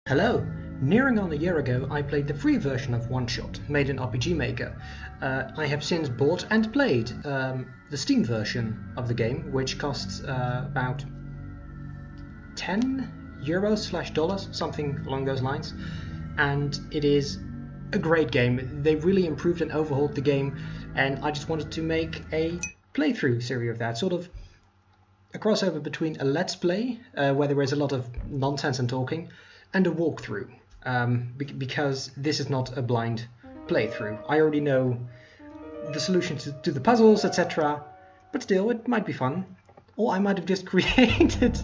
Hello! Nearing on a year ago I played the free version of OneShot, made in RPG Maker. I have since bought and played the Steam version of the game, which costs about €10/$, something along those lines, and it is a great game. They really improved and overhauled the game, and I just wanted to make a playthrough series of that, sort of a crossover between a Let's Play, where there is a lot of nonsense and talking, and a walkthrough, because this is not a blind playthrough. I already know the solutions to the puzzles, etc., but still, it might be fun. Or I might have just created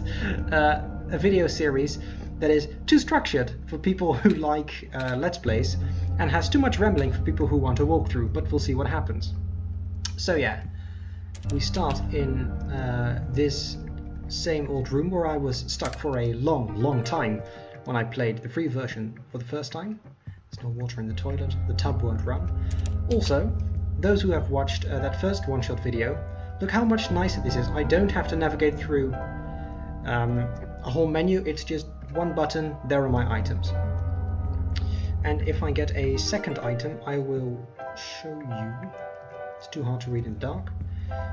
a video series that is too structured for people who like Let's Plays, and has too much rambling for people who want a walkthrough, but we'll see what happens. So yeah, we start in this same old room where I was stuck for a long time when I played the free version for the first time. There's no water in the toilet, the tub won't run. Also, those who have watched that first one-shot video, look how much nicer this is. I don't have to navigate through a whole menu, it's just one button, there are my items. And if I get a second item, I will show you. It's too hard to read in the dark.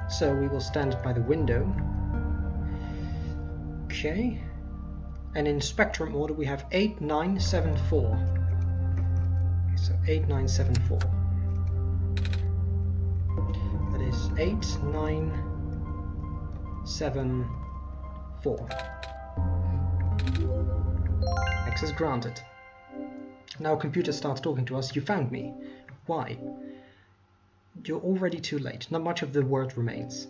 So we will stand by the window. Okay. And in spectrum order we have 8974. Okay, so 8974. That is 8974. Access granted. Now computer starts talking to us. You found me. Why? You're already too late. Not much of the word remains.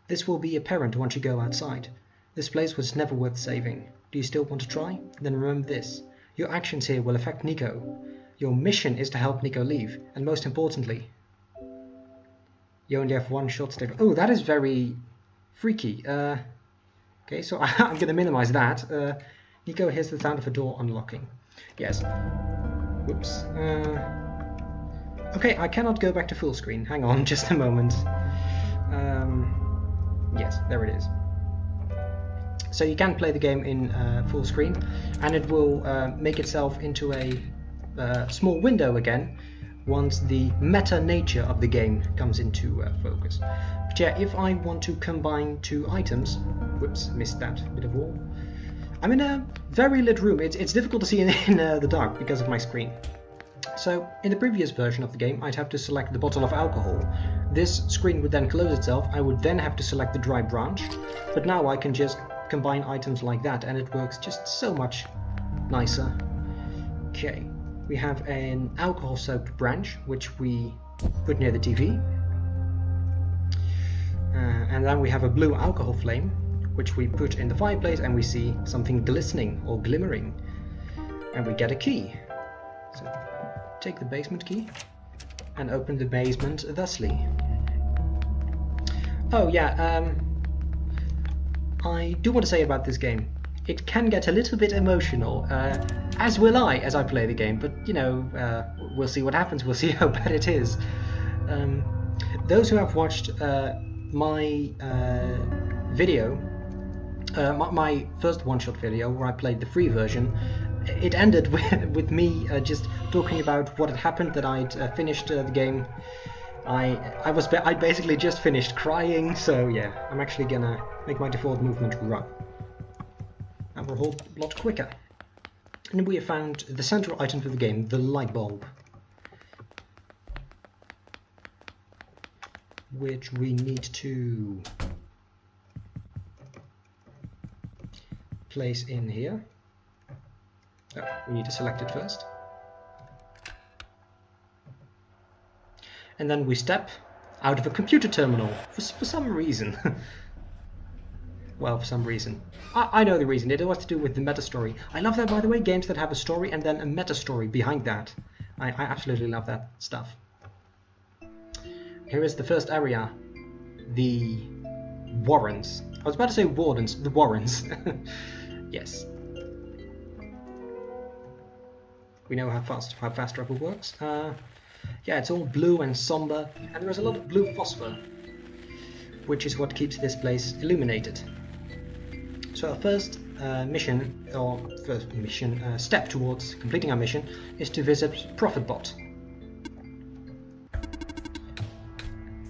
This will be apparent once you go outside. This place was never worth saving. Do you still want to try? Then remember this. Your actions here will affect Nico. Your mission is to help Nico leave, and most importantly, you only have one shot to take. Oh, that is very freaky. Okay, so I'm going to minimize that. Nico hears the sound of a door unlocking. Yes. Whoops. Okay, I cannot go back to full screen. Hang on, just a moment. Yes, there it is. So you can play the game in full screen, and it will make itself into a small window again once the meta nature of the game comes into focus. But yeah, if I want to combine two items, whoops, missed that bit of wall. I'm in a very lit room. It's difficult to see in the dark because of my screen. So in the previous version of the game, I'd have to select the bottle of alcohol. This screen would then close itself. I would then have to select the dry branch, but now I can just combine items like that, and it works just so much nicer. Okay, we have an alcohol soaked branch which we put near the TV, and then we have a blue alcohol flame which we put in the fireplace, and we see something glistening or glimmering, and we get a key. So take the basement key and open the basement thusly. Oh yeah, I do want to say about this game, it can get a little bit emotional, as will I as I play the game, but you know, we'll see what happens, we'll see how bad it is. Those who have watched my video, my first one-shot video where I played the free version, it ended with me just talking about what had happened, that I'd finished the game. I basically just finished crying, so yeah, I'm actually gonna make my default movement run. That will hold a lot quicker. And we have found the central item for the game, the light bulb, which we need to place in here. Oh, we need to select it first. And then we step out of a computer terminal for some reason. Well, for some reason. I know the reason. It was to do with the meta story. I love that, by the way, games that have a story and then a meta story behind that. I absolutely love that stuff. Here is the first area. The Warrens. I was about to say Wardens. The Warrens. Yes. We know how fast travel works. Yeah, it's all blue and somber, and there's a lot of blue phosphor, which is what keeps this place illuminated. So first, mission, or first mission step towards completing our mission, is to visit Profitbot.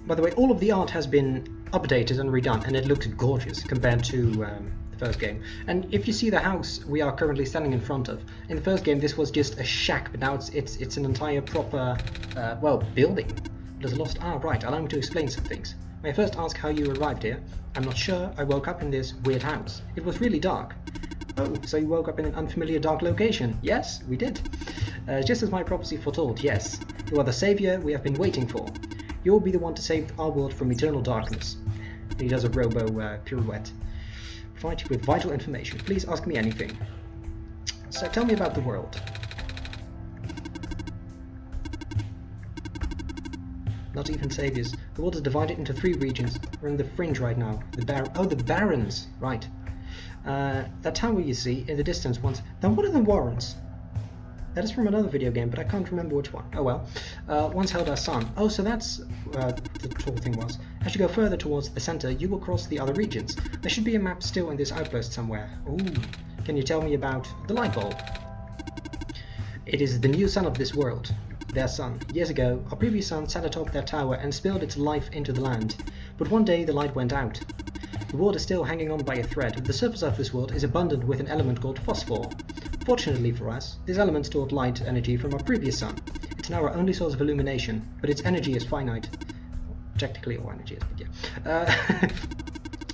By the way, all of the art has been updated and redone, and it looks gorgeous compared to the first game. And if you see the house we are currently standing in front of, in the first game this was just a shack, but now it's an entire proper, well, building. There's a lost... Ah, right, allow me to explain some things. May I first ask how you arrived here? I'm not sure. I woke up in this weird house. It was really dark. Oh, so you woke up in an unfamiliar dark location? Yes, we did. Just as my prophecy foretold, yes. You are the savior we have been waiting for. You will be the one to save our world from eternal darkness. He does a robo pirouette. Provide you with vital information. Please ask me anything. So tell me about the world. Not even saviors. The world is divided into 3 regions. We're in the fringe right now. The Barrens. Right. That tower you see in the distance once... Now what are the Warrens? That is from another video game, but I can't remember which one. Oh well. Once held our sun. Oh, so that's the tall thing was. As you go further towards the center, you will cross the other regions. There should be a map still in this outpost somewhere. Ooh. Can you tell me about the light bulb? It is the new sun of this world. Their sun. Years ago, our previous sun sat atop their tower and spilled its life into the land. But one day the light went out. The world is still hanging on by a thread. The surface of this world is abundant with an element called phosphor. Fortunately for us, this element stored light energy from our previous sun. It's now our only source of illumination, but its energy is finite. Technically all energy is, but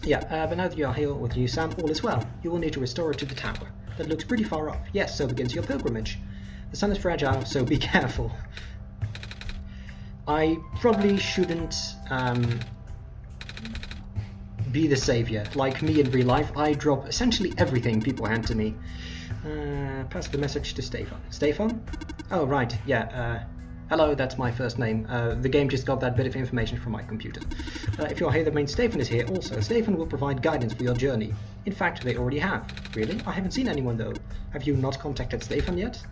yeah. But now that you are here with the new sun, all is well. You will need to restore it to the tower. That looks pretty far off. Yes, so begins your pilgrimage. The sun is fragile, so be careful. I probably shouldn't be the savior. Like me in real life, I drop essentially everything people hand to me. Pass the message to Stefan. Stefan? Oh, right, yeah. Hello, that's my first name. The game just got that bit of information from my computer. If you're here, that means Stefan is here also. Stefan will provide guidance for your journey. In fact, they already have. Really? I haven't seen anyone though. Have you not contacted Stefan yet?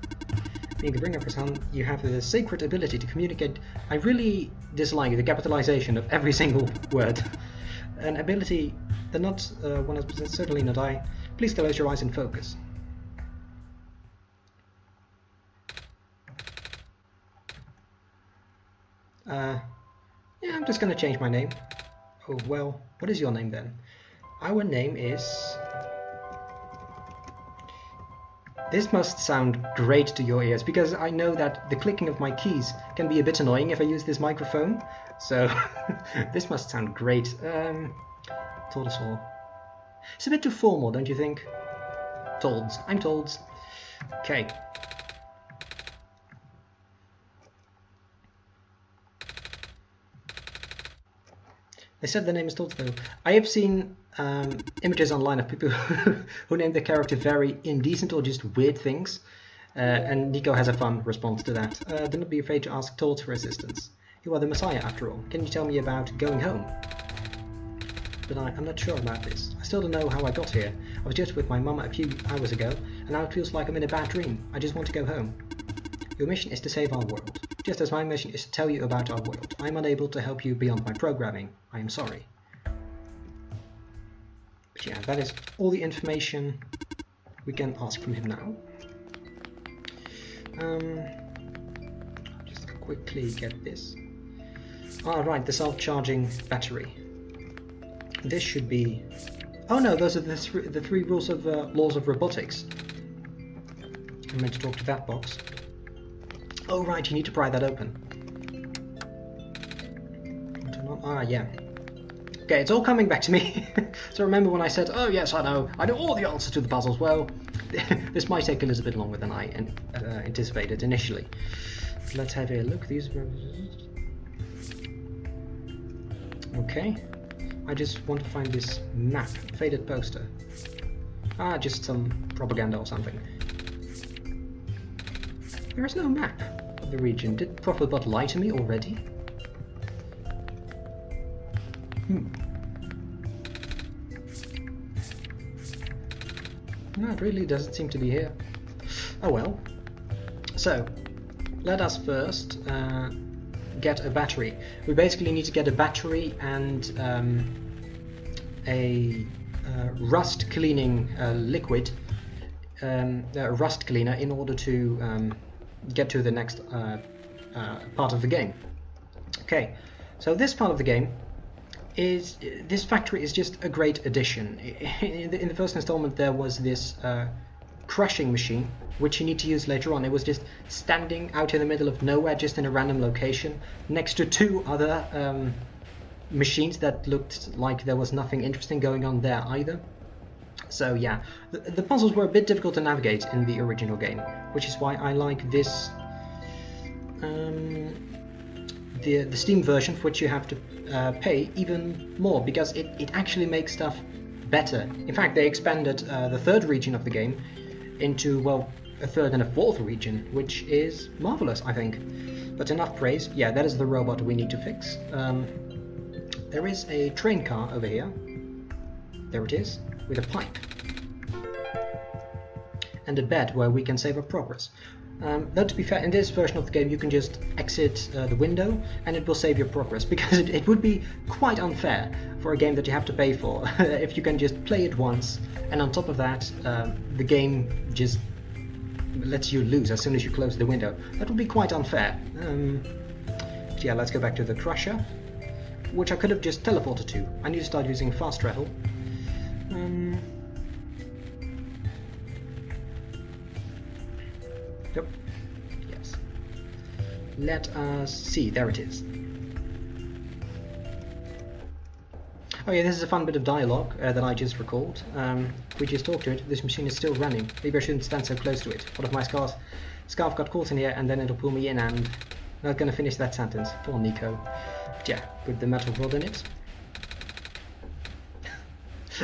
Being the bringer of his son, you have the sacred ability to communicate. I really dislike the capitalization of every single word. An ability that not 100%, certainly not I. Please close your eyes and focus. Yeah, I'm just gonna change my name. Oh, well, what is your name then? Our name is... This must sound great to your ears, because I know that the clicking of my keys can be a bit annoying if I use this microphone. So, this must sound great. Toldasor. It's a bit too formal, don't you think? Tolds. I'm Tolds. Okay. They said the name is Toldasor. I have seen images online of people who name their character very indecent or just weird things. And Nico has a fun response to that. Do not be afraid to ask Tolds for assistance. You are the Messiah after all. Can you tell me about going home? But I'm not sure about this. I still don't know how I got here. I was just with my mum a few hours ago, and now it feels like I'm in a bad dream. I just want to go home. Your mission is to save our world. Just as my mission is to tell you about our world. I am unable to help you beyond my programming. I am sorry. But yeah, that is all the information we can ask from him now. Just quickly get this. Ah, right, the self-charging battery. This should be... Oh no, those are the three rules of laws of robotics. I meant to talk to that box. Oh right, you need to pry that open. Ah, yeah. Okay, it's all coming back to me. So remember when I said, oh yes, I know all the answers to the puzzles. Well, this might take a little bit longer than I anticipated initially. Let's have a look. These. Okay. I just want to find this map. Faded poster. Ah, just some propaganda or something. There is no map of the region. Did Profitbot lie to me already? No, it really doesn't seem to be here. Oh well. So, let us first get a battery. We basically need to get a battery and a rust cleaning liquid, rust cleaner, in order to get to the next part of the game. Okay, so this part of the game is, this factory is just a great addition. In the first installment there was this crushing machine, which you need to use later on. It was just standing out in the middle of nowhere, just in a random location, next to two other machines that looked like there was nothing interesting going on there either. So yeah, the puzzles were a bit difficult to navigate in the original game, which is why I like this the Steam version, for which you have to pay even more, because it actually makes stuff better. In fact, they expanded the third region of the game into, well, a third and a fourth region, which is marvelous, I think. But enough praise. Yeah, that is the robot we need to fix. There is a train car over here. There it is, with a pipe. And a bed where we can save our progress. Though, to be fair, in this version of the game you can just exit the window and it will save your progress, because it would be quite unfair for a game that you have to pay for if you can just play it once, and on top of that the game just lets you lose as soon as you close the window. That would be quite unfair. So yeah, let's go back to the crusher, which I could have just teleported to. I need to start using fast travel. Yep. Yes. Let us see. There it is. Oh yeah, this is a fun bit of dialogue that I just recalled. We just talked to it. This machine is still running. Maybe I shouldn't stand so close to it. What if my scarf got caught in here and then it'll pull me in, and... Not gonna finish that sentence. Poor Nico. But yeah, with the metal rod in it.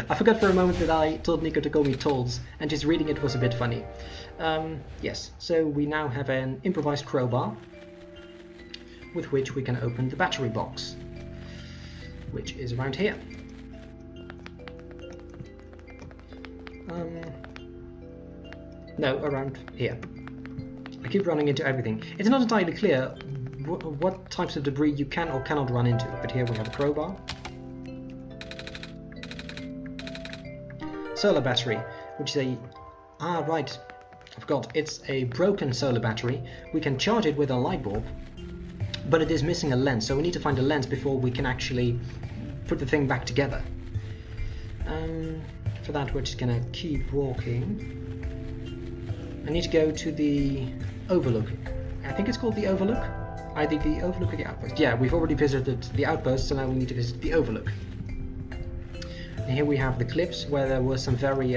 I forgot for a moment that I told Nico to call me Tolds, and just reading it was a bit funny. Yes, so we now have an improvised crowbar with which we can open the battery box, which is around here. No, around here. I keep running into everything. It's not entirely clear what types of debris you can or cannot run into, but here we have a crowbar. Solar battery, which is a... Ah, right. I forgot. It's a broken solar battery. We can charge it with a light bulb, but it is missing a lens, so we need to find a lens before we can actually put the thing back together. For that, we're just gonna keep walking. I need to go to the Overlook. I think it's called the Overlook. Either the Overlook or the Outpost. Yeah, we've already visited the Outpost, so now we need to visit the Overlook. And here we have the clips where there were some very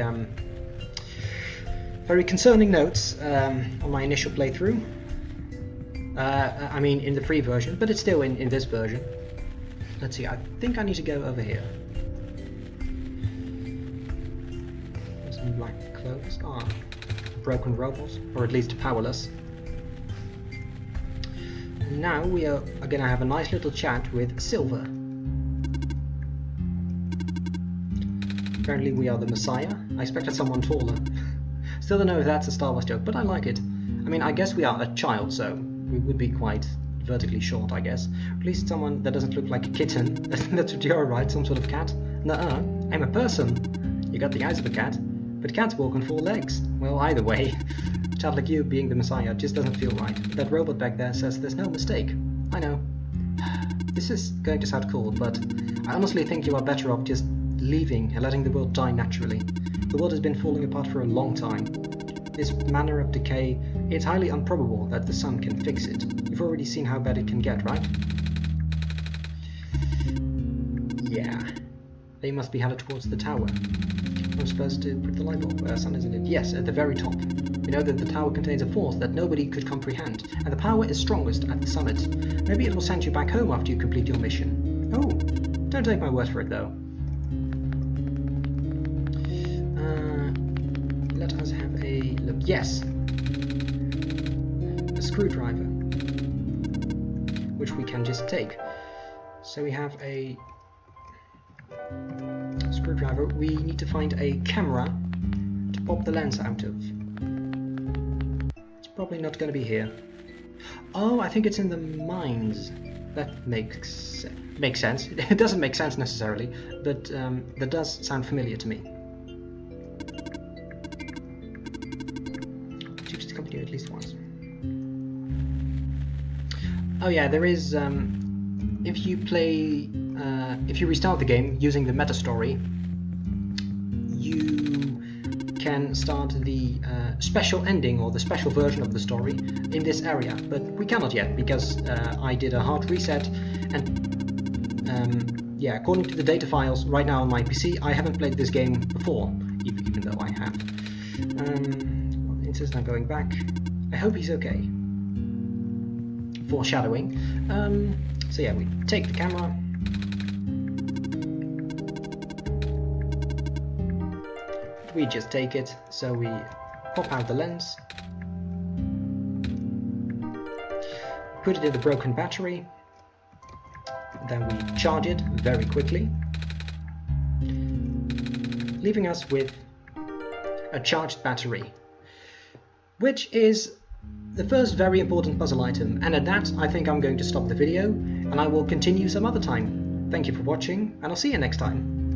concerning notes on my initial playthrough. I mean in the free version, but it's still in this version. Let's see, I think I need to go over here. Some black clothes. Ah, broken robots, or at least powerless. Now we are gonna have a nice little chat with Silver. Apparently we are the Messiah. I expected someone taller. Still don't know if that's a Star Wars joke, but I like it. I mean, I guess we are a child, so we would be quite vertically short, I guess. At least someone that doesn't look like a kitten. That's what you're, right? Some sort of cat? Nuh-uh, I'm a person. You got the eyes of a cat, but cats walk on 4 legs. Well, either way, a child like you being the Messiah just doesn't feel right. That robot back there says there's no mistake. I know. This is going to sound cool, but I honestly think you are better off just leaving and letting the world die naturally. The world has been falling apart for a long time. This manner of decay, it's highly improbable that the sun can fix it. You've already seen how bad it can get, right? Yeah. They must be headed towards the tower. I'm supposed to put the light bulb. Sun isn't it? Yes, at the very top. We know that the tower contains a force that nobody could comprehend, and the power is strongest at the summit. Maybe it will send you back home after you complete your mission. Oh, don't take my word for it though. Let us have a look. Yes! A screwdriver, which we can just take. So we have a screwdriver. We need to find a camera to pop the lens out of. It's probably not going to be here. Oh, I think it's in the mines. That makes sense. makes sense. It doesn't make sense necessarily, but that does sound familiar to me. Choose to continue at least once. Oh yeah, there is. If you restart the game using the meta story, you can start the special ending or the special version of the story in this area, but we cannot yet because I did a hard reset, and yeah, according to the data files right now on my PC, I haven't played this game before, even though I have. It says now going back. I hope he's okay. Foreshadowing. So yeah, we take the camera. We just take it, so we pop out the lens, put it in the broken battery, then we charge it very quickly, leaving us with a charged battery, which is the first very important puzzle item, and at that I think I'm going to stop the video, and I will continue some other time. Thank you for watching, and I'll see you next time.